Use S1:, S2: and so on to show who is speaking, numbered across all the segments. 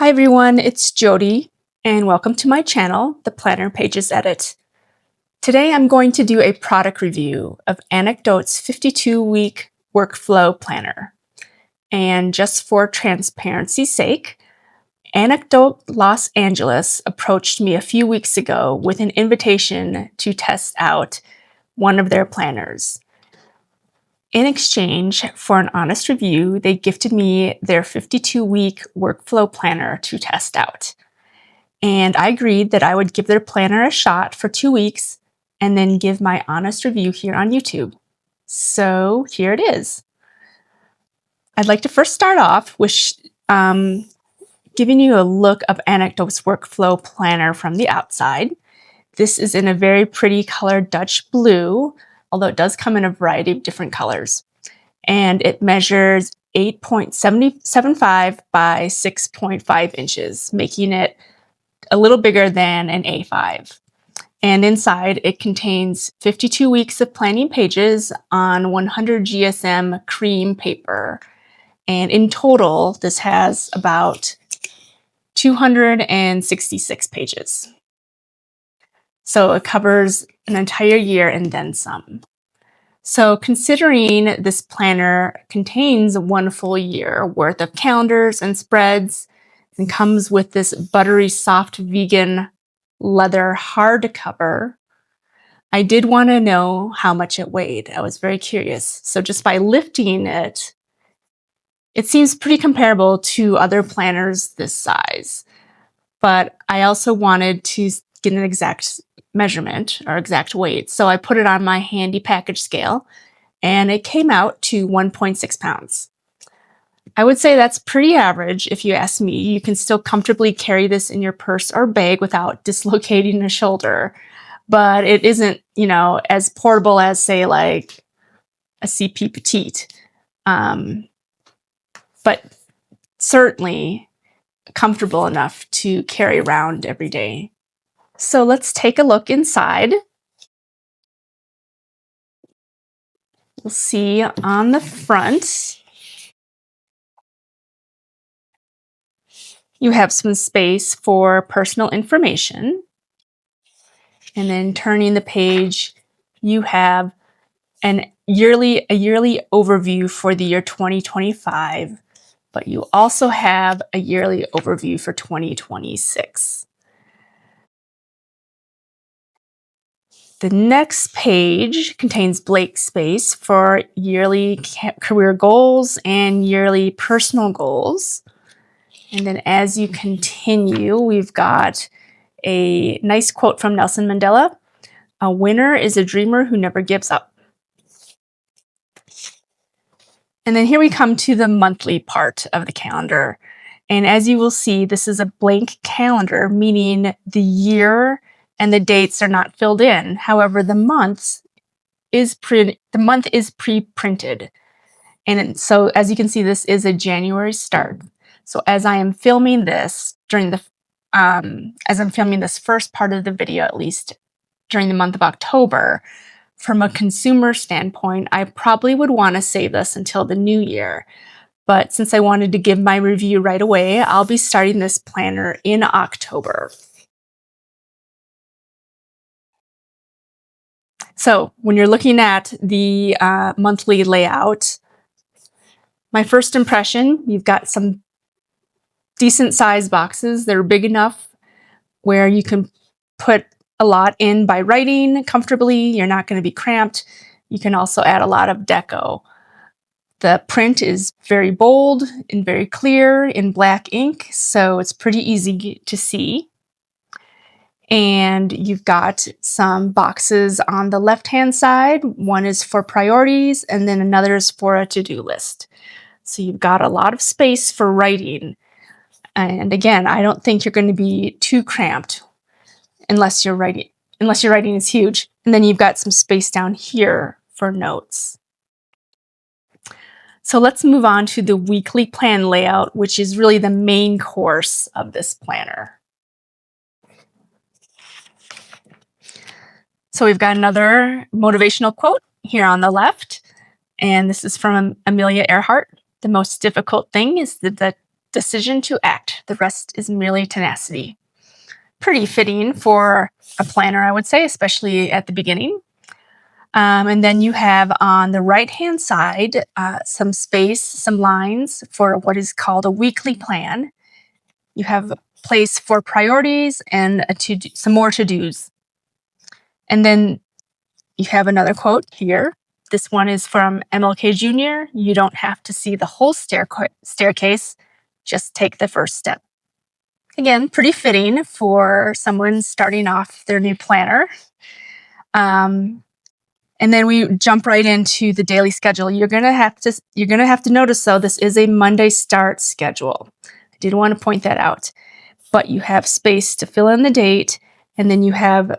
S1: Hi everyone, it's Jody, and welcome to my channel, The Planner Pages Edit. Today I'm going to do a product review of Anecdote's 52-week workflow planner. And just for transparency's sake, Anecdote Los Angeles approached me a few weeks ago with an invitation to test out one of their planners. In exchange for an honest review, they gifted me their 52-week workflow planner to test out. And I agreed that I would give their planner a shot for 2 weeks and then give my honest review here on YouTube. So here it is. I'd like to first start off with giving you a look of Anecdote's workflow planner from the outside. This is in a very pretty color Dutch blue, although it does come in a variety of different colors. And it measures 8.75 by 6.5 inches, making it a little bigger than an A5. And inside, it contains 52 weeks of planning pages on 100 GSM cream paper. And in total, this has about 266 pages. So it covers an entire year and then some. So considering this planner contains 1 full year worth of calendars and spreads and comes with this buttery soft vegan leather hardcover, I did want to know how much it weighed. I was very curious. So just by lifting it, it seems pretty comparable to other planners this size. But I also wanted to get an exact measurement or exact weight. So I put it on my handy package scale and it came out to 1.6 pounds. I would say that's pretty average if you ask me. You can still comfortably carry this in your purse or bag without dislocating a shoulder, but it isn't, as portable as say like a CP Petite, but certainly comfortable enough to carry around every day. So let's take a look inside. We'll see on the front, you have some space for personal information. And then turning the page, you have a yearly overview for the year 2025, but you also have a yearly overview for 2026. The next page contains blank space for yearly career goals and yearly personal goals. And then as you continue, we've got a nice quote from Nelson Mandela: "A winner is a dreamer who never gives up." And then here we come to the monthly part of the calendar. And as you will see, this is a blank calendar, meaning the year and the dates are not filled in. However, the month is pre-printed. And so as you can see, this is a January start. So as I am filming this as I'm filming this first part of the video, at least during the month of October, from a consumer standpoint, I probably would want to save this until the new year. But since I wanted to give my review right away, I'll be starting this planner in October. So when you're looking at the monthly layout, my first impression, you've got some decent sized boxes that are big enough where you can put a lot in by writing comfortably. You're not going to be cramped. You can also add a lot of deco. The print is very bold and very clear in black ink, so it's pretty easy to see. And you've got some boxes on the left-hand side. One is for priorities, and then another is for a to-do list. So you've got a lot of space for writing. And again, I don't think you're going to be too cramped unless your writing is huge. And then you've got some space down here for notes. So let's move on to the weekly plan layout, which is really the main course of this planner. So we've got another motivational quote here on the left, and this is from Amelia Earhart. "The most difficult thing is the decision to act. The rest is merely tenacity. Pretty fitting for a planner, I would say, especially at the beginning. And then you have on the right-hand side some space, some lines for what is called a weekly plan. You have a place for priorities and some more to-dos. And then you have another quote here. This one is from MLK Jr. You don't have to see the whole staircase, just take the first step. Again, pretty fitting for someone starting off their new planner. And then we jump right into the daily schedule. You're gonna have to notice, though, this is a Monday start schedule. I did want to point that out. But you have space to fill in the date, and then you have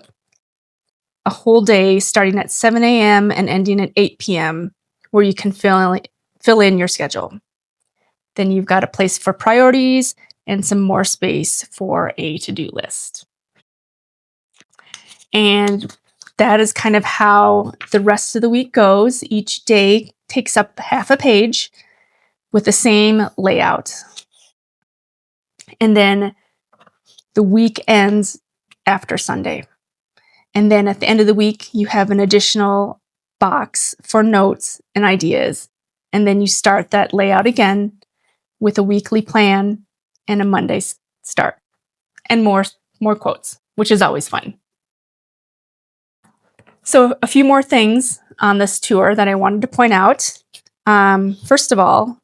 S1: a whole day starting at 7 a.m. and ending at 8 p.m. where you can fill in your schedule. Then you've got a place for priorities and some more space for a to-do list. And that is kind of how the rest of the week goes. Each day takes up half a page with the same layout. And then the week ends after Sunday. And then at the end of the week, you have an additional box for notes and ideas. And then you start that layout again with a weekly plan and a Monday start. And more quotes, which is always fun. So a few more things on this tour that I wanted to point out. First of all,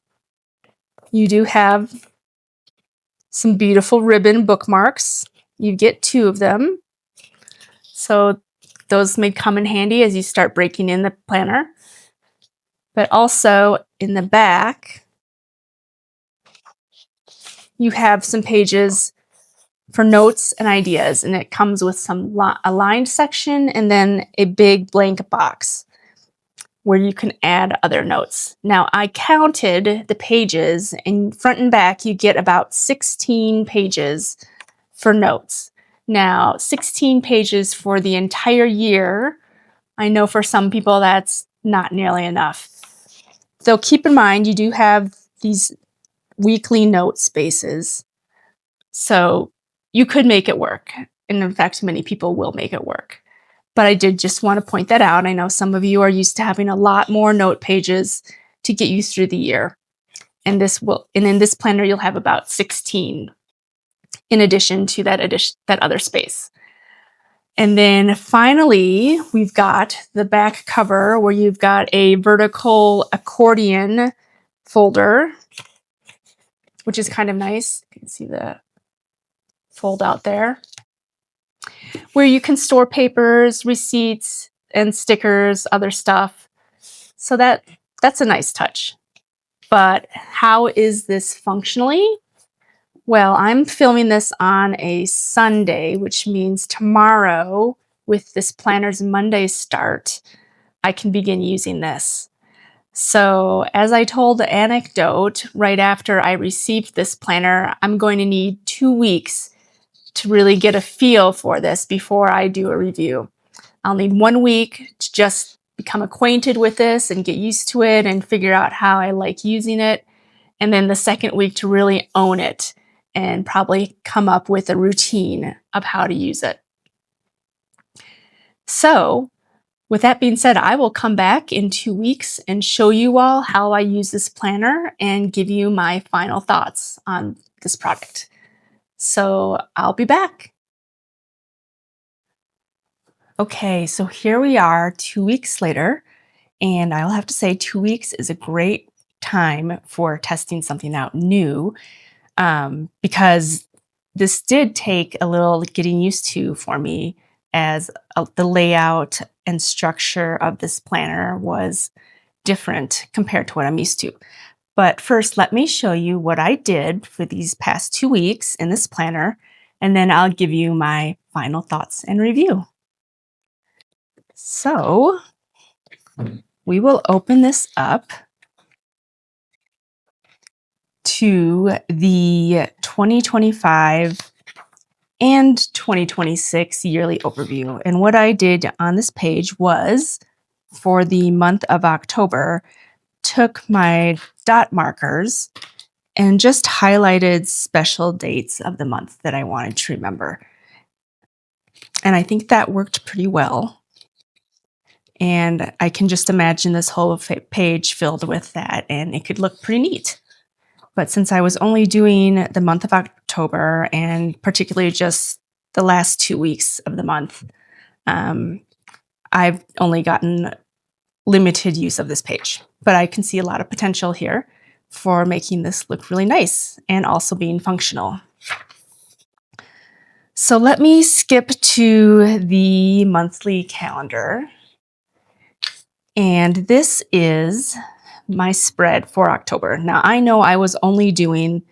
S1: you do have some beautiful ribbon bookmarks. You get 2 of them. So those may come in handy as you start breaking in the planner. But also in the back, you have some pages for notes and ideas, and it comes with some aligned section and then a big blank box where you can add other notes. Now, I counted the pages, and front and back you get about 16 pages for notes. Now, 16 pages for the entire year, I know for some people that's not nearly enough. So keep in mind, you do have these weekly note spaces. So you could make it work. And in fact, many people will make it work. But I did just want to point that out. I know some of you are used to having a lot more note pages to get you through the year. And in this planner, you'll have about 16 in addition to that other space. And then finally, we've got the back cover where you've got a vertical accordion folder, which is kind of nice. You can see the fold out there, where you can store papers, receipts, and stickers, other stuff. So that's a nice touch. But how is this functionally? Well, I'm filming this on a Sunday, which means tomorrow, with this planner's Monday start, I can begin using this. So as I told the Anecdote right after I received this planner, I'm going to need 2 weeks to really get a feel for this before I do a review. I'll need 1 week to just become acquainted with this and get used to it and figure out how I like using it. And then the second week to really own it and probably come up with a routine of how to use it. So with that being said, I will come back in 2 weeks and show you all how I use this planner and give you my final thoughts on this product. So I'll be back. Okay, so here we are 2 weeks later, and I'll have to say 2 weeks is a great time for testing something out new, because this did take a little getting used to for me, as the layout and structure of this planner was different compared to what I'm used to. But first, let me show you what I did for these past 2 weeks in this planner, and then I'll give you my final thoughts and review. So we will open this up to the 2025 and 2026 yearly overview. And what I did on this page was, for the month of October, took my dot markers and just highlighted special dates of the month that I wanted to remember. And I think that worked pretty well. And I can just imagine this whole page filled with that, and it could look pretty neat. But since I was only doing the month of October, and particularly just the last 2 weeks of the month, I've only gotten limited use of this page. But I can see a lot of potential here for making this look really nice and also being functional. So let me skip to the monthly calendar. And this is my spread for October. Now, I know I was only doing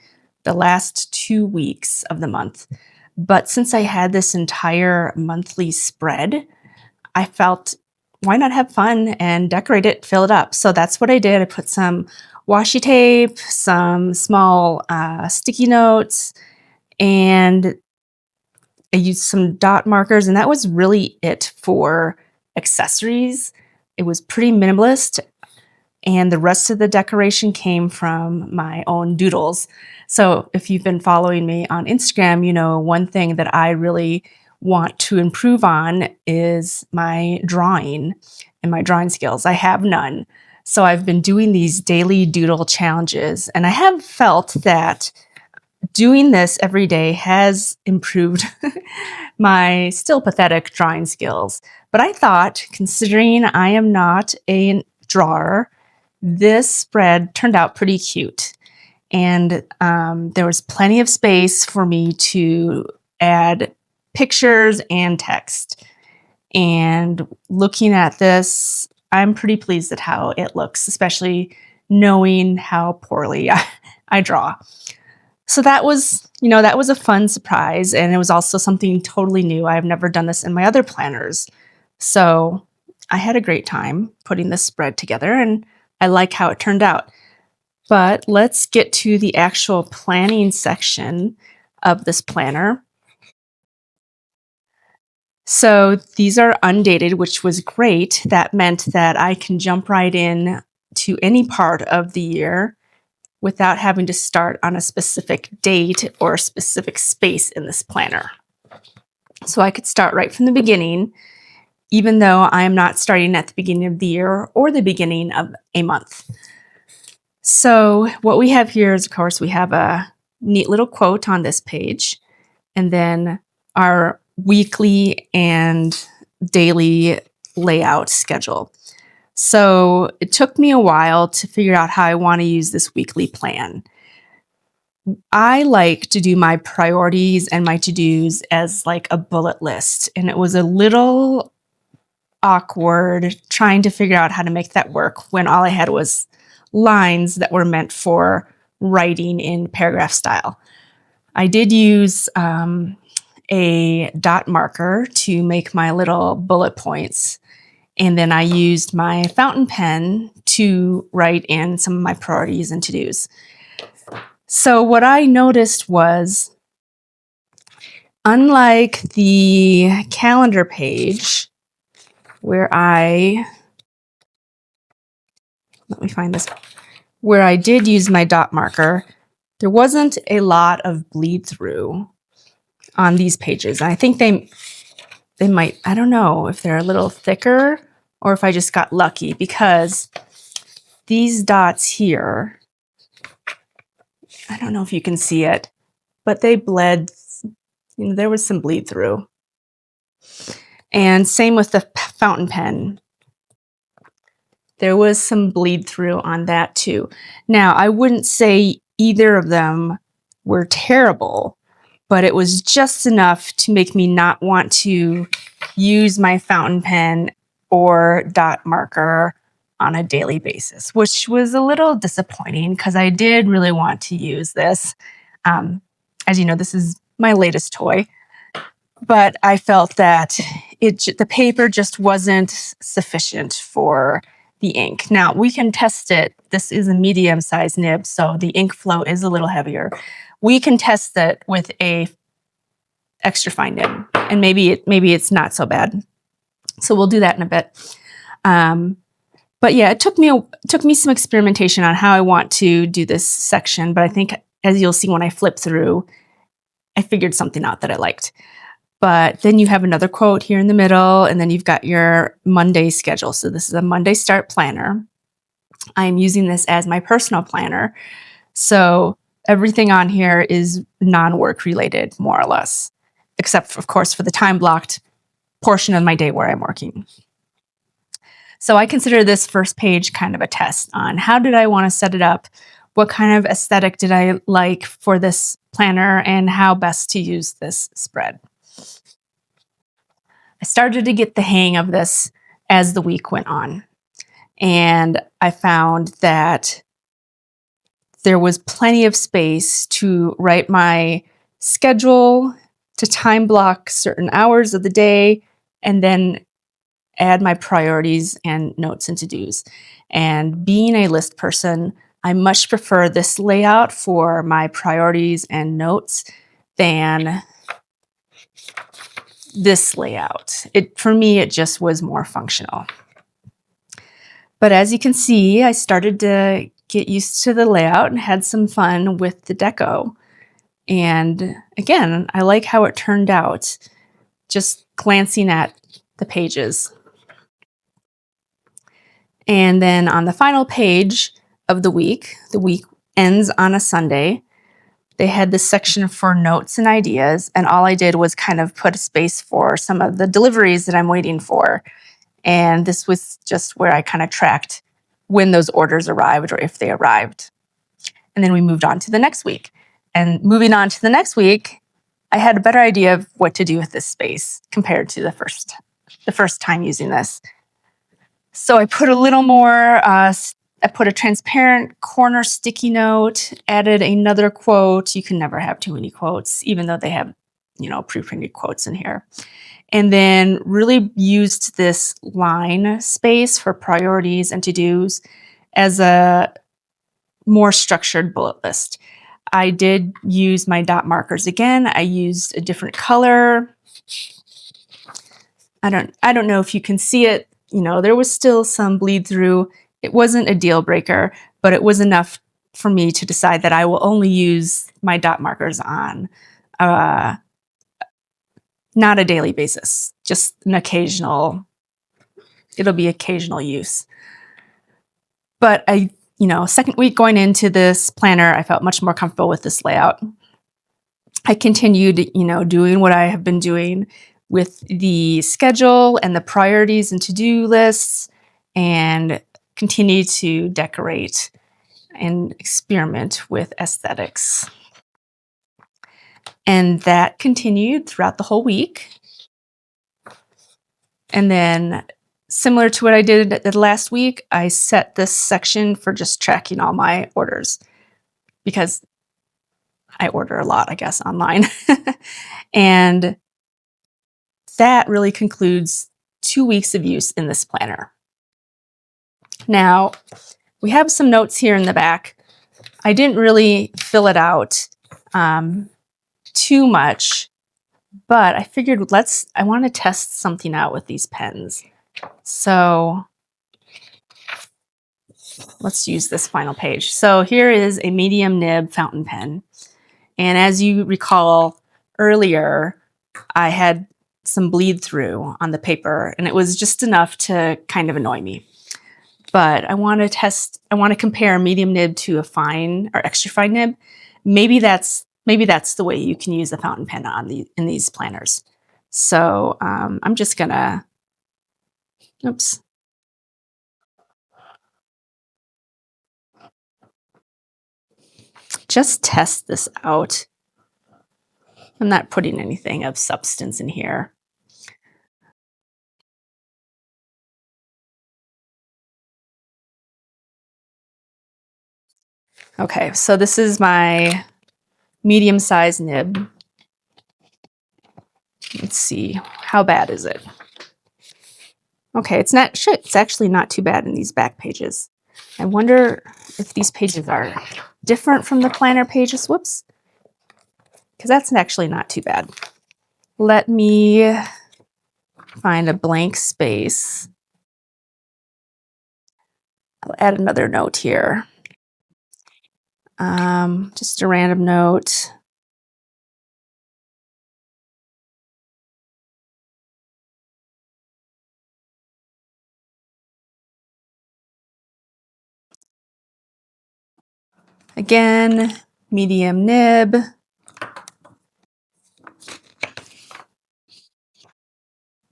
S1: the last 2 weeks of the month, but since I had this entire monthly spread, I felt, why not have fun and decorate it, fill it up? So that's what I did. I put some washi tape, some small sticky notes, and I used some dot markers, and that was really it for accessories. It was pretty minimalist, and the rest of the decoration came from my own doodles. So if you've been following me on Instagram, you know one thing that I really want to improve on is my drawing and my drawing skills. I have none. So I've been doing these daily doodle challenges, and I have felt that doing this every day has improved my still pathetic drawing skills. But I thought, considering I am not a drawer, this spread turned out pretty cute. And there was plenty of space for me to add pictures and text. And looking at this, I'm pretty pleased at how it looks, especially knowing how poorly I draw. So that was a fun surprise, and it was also something totally new. I've never done this in my other planners. So I had a great time putting this spread together, and I like how it turned out. But let's get to the actual planning section of this planner. So these are undated, which was great. That meant that I can jump right in to any part of the year without having to start on a specific date or a specific space in this planner. So I could start right from the beginning, even though I am not starting at the beginning of the year or the beginning of a month. So what we have here is, of course, we have a neat little quote on this page, and then our weekly and daily layout schedule. So it took me a while to figure out how I want to use this weekly plan. I like to do my priorities and my to-dos as like a bullet list, and it was a little awkward trying to figure out how to make that work when all I had was lines that were meant for writing in paragraph style. I did use a dot marker to make my little bullet points, and then I used my fountain pen to write in some of my priorities and to-dos. So what I noticed was, unlike the calendar page where let me find this, where I did use my dot marker, there wasn't a lot of bleed through on these pages. And I think they might, I don't know if they're a little thicker or if I just got lucky, because these dots here, I don't know if you can see it, but they bled, there was some bleed through. And same with the fountain pen. There was some bleed through on that too. Now, I wouldn't say either of them were terrible, but it was just enough to make me not want to use my fountain pen or dot marker on a daily basis, which was a little disappointing because I did really want to use this. As you know, this is my latest toy, but I felt that the paper just wasn't sufficient for the ink. Now, we can test it. This is a medium-sized nib, so the ink flow is a little heavier. We can test it with a extra fine nib, and maybe it's not so bad. So we'll do that in a bit. But yeah, it took me some experimentation on how I want to do this section. But I think, as you'll see when I flip through, I figured something out that I liked. But then you have another quote here in the middle, and then you've got your Monday schedule. So this is a Monday start planner. I'm using this as my personal planner. So everything on here is non-work related, more or less, except, of course, for the time blocked portion of my day where I'm working. So I consider this first page kind of a test on how did I want to set it up? What kind of aesthetic did I like for this planner, and how best to use this spread? I started to get the hang of this as the week went on. And I found that there was plenty of space to write my schedule, to time block certain hours of the day, and then add my priorities and notes and to-dos. And being a list person, I much prefer this layout for my priorities and notes than this layout. For me, it just was more functional. But as you can see, I started to get used to the layout and had some fun with the deco. And again, I like how it turned out, just glancing at the pages. And then on the final page of the week ends on a Sunday. They had this section for notes and ideas, and all I did was kind of put a space for some of the deliveries that I'm waiting for. And this was just where I kind of tracked when those orders arrived or if they arrived. And then we moved on to the next week. And moving on to the next week, I had a better idea of what to do with this space compared to the first time using this. So I put a little more, I put a transparent corner sticky note, added another quote. You can never have too many quotes, even though they have, pre-printed quotes in here. And then really used this line space for priorities and to-dos as a more structured bullet list. I did use my dot markers again. I used a different color. I don't know if you can see it. There was still some bleed through. It wasn't a deal breaker, but it was enough for me to decide that I will only use my dot markers on not a daily basis, just it'll be occasional use. But second week going into this planner, I felt much more comfortable with this layout. I continued, doing what I have been doing with the schedule and the priorities and to-do lists, and continue to decorate and experiment with aesthetics. And that continued throughout the whole week. And then, similar to what I did the last week, I set this section for just tracking all my orders, because I order a lot, I guess, online. And that really concludes 2 weeks of use in this planner. Now, we have some notes here in the back. I didn't really fill it out too much, but I figured I want to test something out with these pens. So let's use this final page. So here is a medium nib fountain pen. And as you recall earlier, I had some bleed through on the paper, and it was just enough to kind of annoy me. But I want to compare a medium nib to a fine or extra fine nib. Maybe that's the way you can use a fountain pen in these planners. So I'm just gonna, just test this out. I'm not putting anything of substance in here. Okay, so this is my medium-sized nib. Let's see, how bad is it? Okay, it's actually not too bad in these back pages. I wonder if these pages are different from the planner pages. Whoops. Because that's actually not too bad. Let me find a blank space. I'll add another note here. Just a random note. Again, medium nib.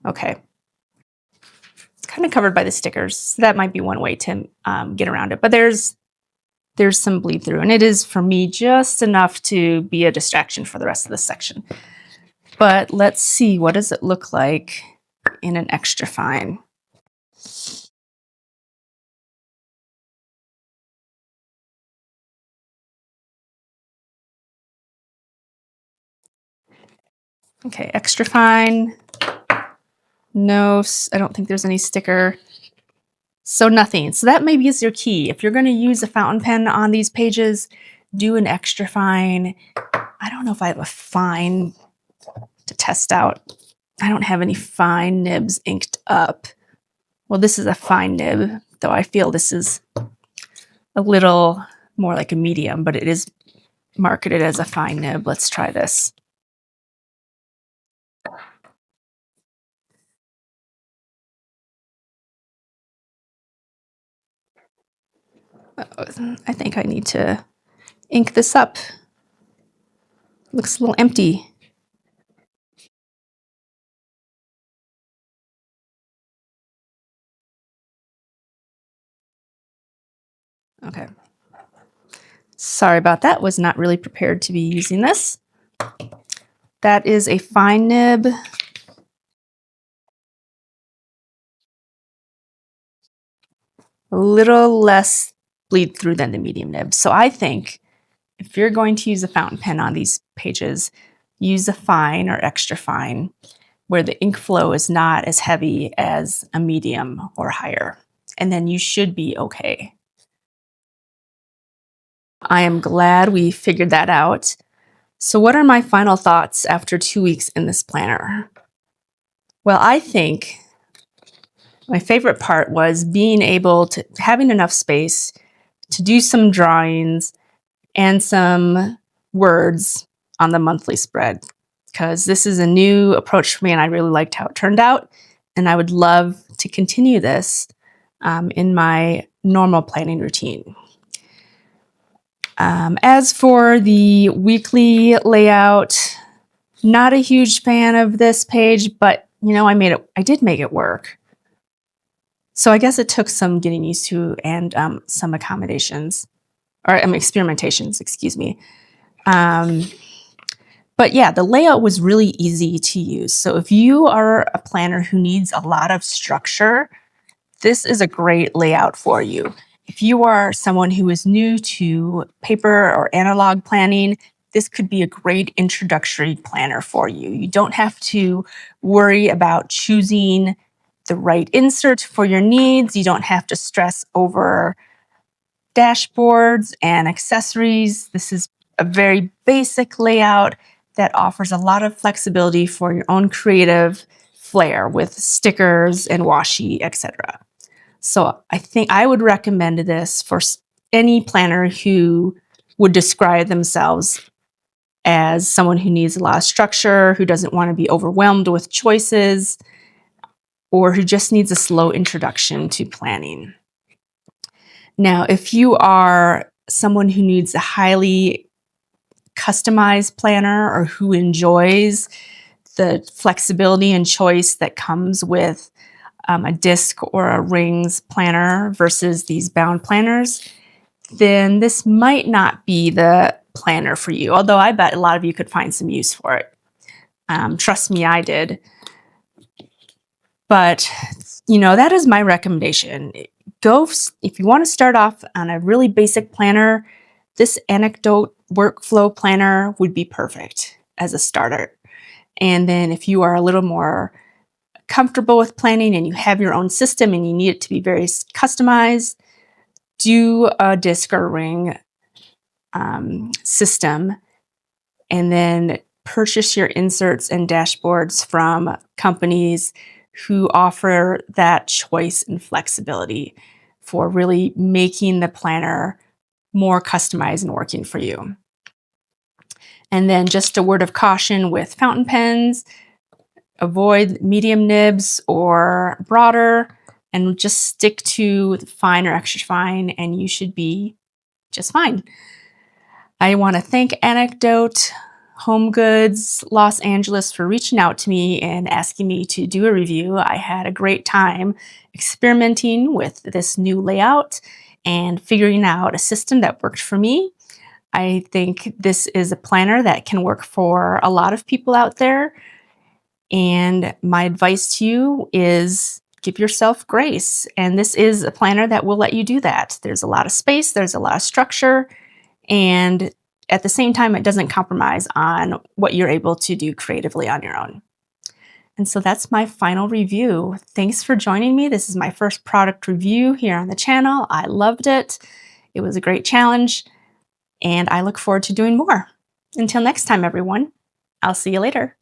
S1: Okay. It's kind of covered by the stickers. So that might be one way to get around it. But there's some bleed through, and it is, for me, just enough to be a distraction for the rest of the section. But let's see, what does it look like in an extra fine? Okay, extra fine. No, I don't think there's any sticker. So nothing. So that maybe is your key. If you're going to use a fountain pen on these pages, do an extra fine. I don't know if I have a fine to test out. I don't have any fine nibs inked up. Well, this is a fine nib, though I feel this is a little more like a medium, but it is marketed as a fine nib. Let's try this. I think I need to ink this up. Looks a little empty. Okay. Sorry about that. Was not really prepared to be using this. That is a fine nib. A little less bleed through than the medium nib. So I think if you're going to use a fountain pen on these pages, use a fine or extra fine where the ink flow is not as heavy as a medium or higher. And then you should be okay. I am glad we figured that out. So what are my final thoughts after 2 weeks in this planner? Well, I think my favorite part was being able to, having enough space to do some drawings and some words on the monthly spread, because this is a new approach for me and I really liked how it turned out. And I would love to continue this in my normal planning routine. As for the weekly layout, not a huge fan of this page, but I did make it work. So I guess it took some getting used to and some accommodations, or experimentations, excuse me. But yeah, the layout was really easy to use. So if you are a planner who needs a lot of structure, this is a great layout for you. If you are someone who is new to paper or analog planning, this could be a great introductory planner for you. You don't have to worry about choosing the right insert for your needs. You don't have to stress over dashboards and accessories. This is a very basic layout that offers a lot of flexibility for your own creative flair with stickers and washi, etc. So I think I would recommend this for any planner who would describe themselves as someone who needs a lot of structure, who doesn't want to be overwhelmed with choices, or who just needs a slow introduction to planning. Now, if you are someone who needs a highly customized planner or who enjoys the flexibility and choice that comes with a disc or a rings planner versus these bound planners, then this might not be the planner for you, although I bet a lot of you could find some use for it. Trust me, I did. But, that is my recommendation. If you want to start off on a really basic planner, this Anecdote workflow planner would be perfect as a starter. And then if you are a little more comfortable with planning and you have your own system and you need it to be very customized, do a disc or ring system, and then purchase your inserts and dashboards from companies who offer that choice and flexibility for really making the planner more customized and working for you. And then just a word of caution with fountain pens: avoid medium nibs or broader, and just stick to fine or extra fine, and you should be just fine. I want to thank Anecdote Goods Los Angeles for reaching out to me and asking me to do a review. I had a great time experimenting with this new layout and figuring out a system that worked for me. I think this is a planner that can work for a lot of people out there. And my advice to you is give yourself grace. And this is a planner that will let you do that. There's a lot of space, there's a lot of structure, and at the same time, it doesn't compromise on what you're able to do creatively on your own. And so that's my final review. Thanks for joining me. This is my first product review here on the channel. I loved it. It was a great challenge, and I look forward to doing more. Until next time, everyone, I'll see you later.